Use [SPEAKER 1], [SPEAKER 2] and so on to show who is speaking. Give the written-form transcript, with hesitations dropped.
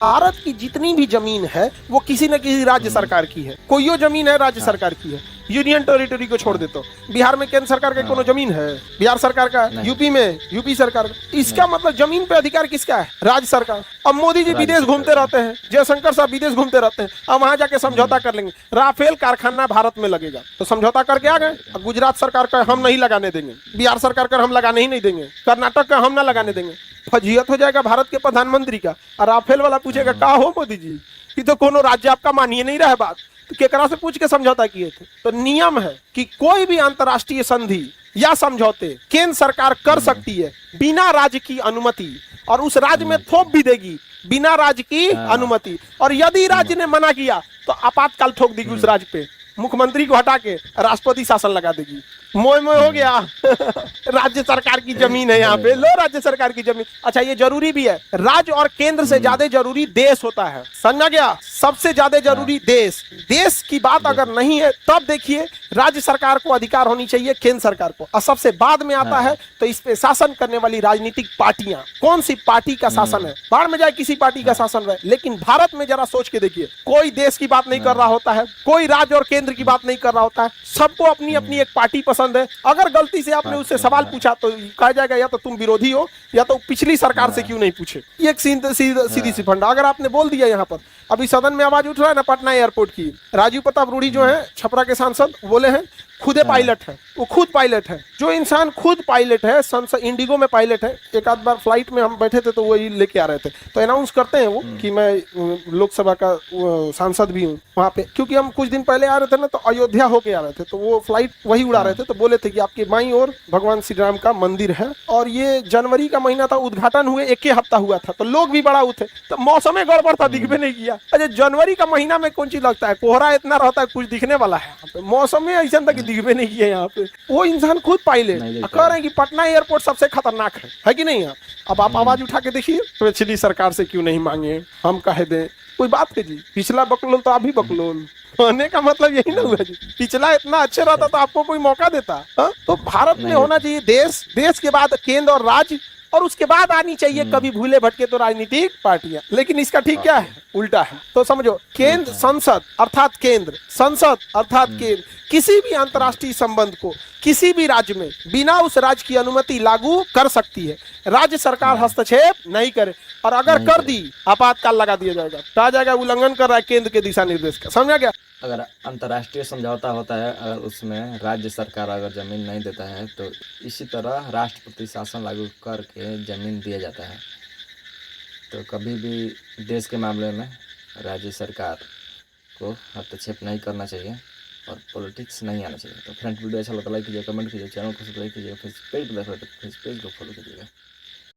[SPEAKER 1] भारत की जितनी भी जमीन है वो किसी न किसी राज्य सरकार की है। कोई जमीन है राज्य सरकार की है। यूनियन टेरिटरी को छोड़ देते हो। बिहार में केंद्र सरकार का कोनो जमीन है? बिहार सरकार का। यूपी में यूपी सरकार का। इसका मतलब जमीन पे अधिकार किसका है? राज्य सरकार। अब मोदी जी विदेश घूमते रहते हैं, जयशंकर साहब विदेश घूमते रहते हैं, अब वहां जाके समझौता कर लेंगे, राफेल कारखाना भारत में लगेगा, तो समझौता करके आ गए। गुजरात सरकार का हम नहीं लगाने देंगे, बिहार सरकार का हम लगाने ही नहीं देंगे, कर्नाटक का हम ना लगाने देंगे। फजीहत हो जाएगा भारत के प्रधानमंत्री का। और राफेल वाला पूछेगा का हो मोदी जी, ये तो कोनो राज्य आपका मानिए नहीं रहा बात, तो केकरा से पूछ के समझौता किए थे? तो नियम है कि कोई भी अंतर्राष्ट्रीय संधि या समझौते केंद्र सरकार कर सकती है बिना राज्य की अनुमति, और उस राज्य में थोप भी देगी बिना राज्य की अनुमति। और यदि राज्य ने मना किया तो आपातकाल ठोक देगी उस राज्य पे, मुख्यमंत्री को हटा के राष्ट्रपति शासन लगा देगी। मोय मोय हो गया। राज्य सरकार की जमीन है यहाँ पे, लो राज्य सरकार की जमीन। अच्छा ये जरूरी भी है, राज्य और केंद्र से ज्यादा जरूरी देश होता है, समझा गया? सबसे ज्यादा जरूरी देश। देश की बात अगर नहीं है तब देखिए राज्य सरकार को अधिकार होनी चाहिए केंद्र सरकार को, और सबसे बाद में आता है तो इस पे शासन करने वाली राजनीतिक पार्टियां, कौन सी पार्टी का शासन है, बाहर में जाए किसी पार्टी का शासन रहे। लेकिन भारत में जरा सोच के देखिए, कोई देश की बात नहीं कर रहा होता है, कोई राज्य और केंद्र की बात नहीं कर रहा होता है, सबको अपनी अपनी एक पार्टी पसंद है। अगर गलती से आपने उससे सवाल पूछा तो कहा जाएगा या तो तुम विरोधी हो या तो पिछली सरकार से क्यों नहीं पूछे। ये एक सीधी सी फंडा। अगर आपने बोल दिया यहाँ पर, अभी सदन में आवाज उठ रहा है ना पटना एयरपोर्ट की, राजीव प्रताप रूढ़ी जो है छपरा के सांसद बोले हैं खुदे पायलट है, वो खुद पायलट है। जो इंसान खुद पायलट है, संसद इंडिगो में पायलट है, एक आध बार फ्लाइट में हम बैठे थे तो वही लेके आ रहे थे, तो अनाउंस करते हैं वो कि मैं लोकसभा का सांसद भी हूँ वहाँ पे। क्योंकि हम कुछ दिन पहले आ रहे थे ना, तो अयोध्या होके आ रहे थे, तो वो फ्लाइट वही उड़ा रहे थे, तो बोले थे कि आपके बाईं ओर भगवान श्री राम का मंदिर है, और ये जनवरी का महीना था, उद्घाटन हुए एक ही हफ्ता हुआ था, तो लोग भी बड़ा उठे, तो मौसम गड़बड़ था, दिखबे नहीं किया। अरे जनवरी का महीना में कौन चीज लगता है, कोहरा इतना रहता है कुछ दिखने वाला है, मौसम में ऐसा था कि दिखबे नहीं किया यहाँ पे। वो इंसान खुद पायलट कह रहे हैं कि पटना एयरपोर्ट सबसे खतरनाक है कि नहीं? अब आप आवाज उठा के देखिए, पिछली सरकार से क्यों नहीं मांगे, हम कह दें कोई बात है जी? पिछला बकलोल तो आप भी बकलोल, कहने का मतलब यही ना हुआ जी, पिछला इतना अच्छे रहता तो आपको कोई मौका देता? तो भारत में होना चाहिए देश, देश के बाद केंद्र और राज्य, और उसके बाद आनी चाहिए कभी भूले भटके तो राजनीतिक पार्टियां। लेकिन इसका ठीक क्या है? उल्टा है। तो समझो, केंद्र संसद अर्थात केंद्र, संसद अर्थात केंद्र किसी भी अंतर्राष्ट्रीय संबंध को किसी भी राज्य में बिना उस राज्य की अनुमति लागू कर सकती है, राज्य सरकार हस्तक्षेप नहीं करे, और अगर कर दी आपातकाल लगा दिया जाएगा, कहा जाएगा उल्लंघन कर रहा है केंद्र के दिशा निर्देश का। समझा गया?
[SPEAKER 2] अगर अंतर्राष्ट्रीय समझौता होता है, अगर उसमें राज्य सरकार अगर जमीन नहीं देता है, तो इसी तरह राष्ट्रपति शासन लागू करके जमीन दिया जाता है। तो कभी भी देश के मामले में राज्य सरकार को हस्तक्षेप नहीं करना चाहिए और पॉलिटिक्स नहीं आना चाहिए। तो फ्रेंड वीडियो अच्छा लगता है लाइक कीजिए, कमेंट कीजिए, चैनल को सब्सक्राइब कीजिए, फेस पेज पर देख रहे तो फेस पेज को फॉलो कीजिएगा।